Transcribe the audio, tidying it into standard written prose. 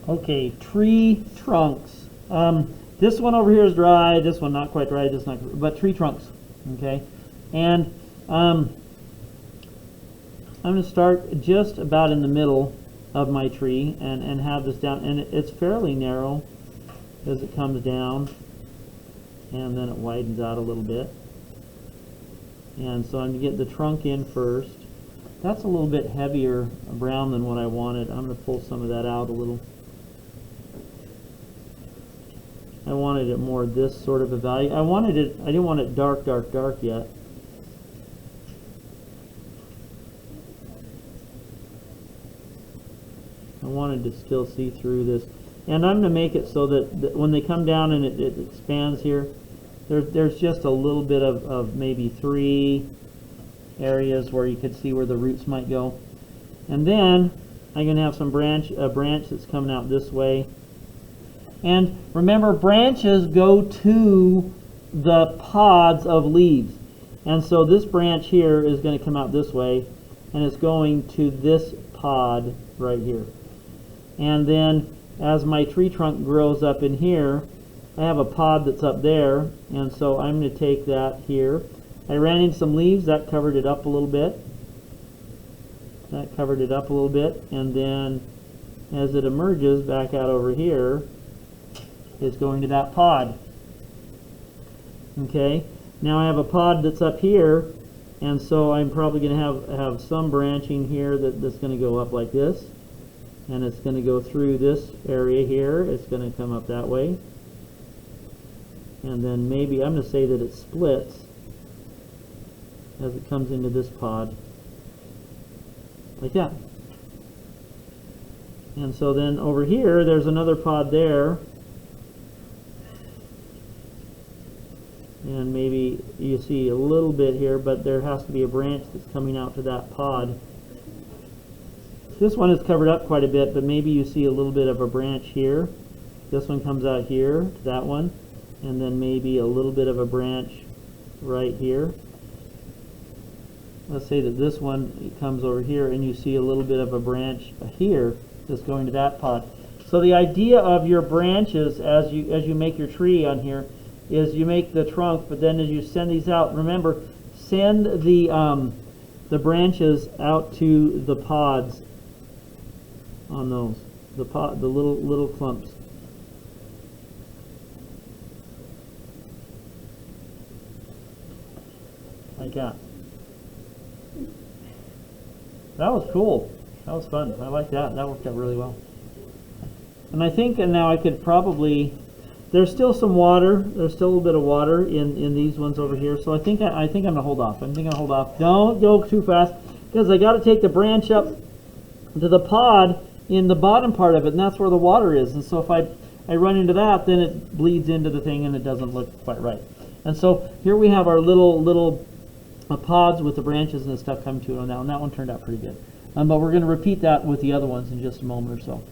Okay, tree trunks. This one over here is dry. This one not quite dry. This not, but tree trunks. Okay, and I'm going to start just about in the middle of my tree and have this down, and it's fairly narrow as it comes down, and then it widens out a little bit. And so I'm going to get the trunk in first. That's a little bit heavier brown than what I wanted. I'm going to pull some of that out a little. I wanted it more this sort of a value. I didn't want it dark, dark, dark yet. I wanted to still see through this. And I'm going to make it so that when they come down and it expands here, there's just a little bit of maybe 3 areas where you could see where the roots might go. And then I'm going to have some a branch that's coming out this way. And remember, branches go to the pods of leaves. And so this branch here is going to come out this way, and it's going to this pod right here. And then as my tree trunk grows up in here, I have a pod that's up there, and so I'm going to take that here. I ran into some leaves, that covered it up a little bit. That covered it up a little bit, and then as it emerges back out over here, it's going to that pod. Okay, now I have a pod that's up here, and so I'm probably going to have some branching here that's going to go up like this, and it's going to go through this area here. It's going to come up that way, and then maybe I'm going to say that it splits as it comes into this pod like that. And so then over here there's another pod there, and maybe you see a little bit here, but there has to be a branch that's coming out to that pod. This one is covered up quite a bit, but maybe you see a little bit of a branch here. This one comes out here to that one, and then maybe a little bit of a branch right here. Let's say that this one comes over here, and you see a little bit of a branch here that's going to that pod. So the idea of your branches as you make your tree on here is you make the trunk, but then as you send these out, remember, send the branches out to the pods on those, the little clumps. Like that. That was cool. That was fun. I like that. That worked out really well. And I think now I could probably, there's still some water. There's still a little bit of water in these ones over here. So I think I'm gonna hold off. I'm gonna hold off. Don't go too fast, because I got to take the branch up to the pod in the bottom part of it, and that's where the water is. And so if I run into that, then it bleeds into the thing and it doesn't look quite right. And so here we have our little pods with the branches and the stuff coming to it on that one. That one turned out pretty good. But we're going to repeat that with the other ones in just a moment or so.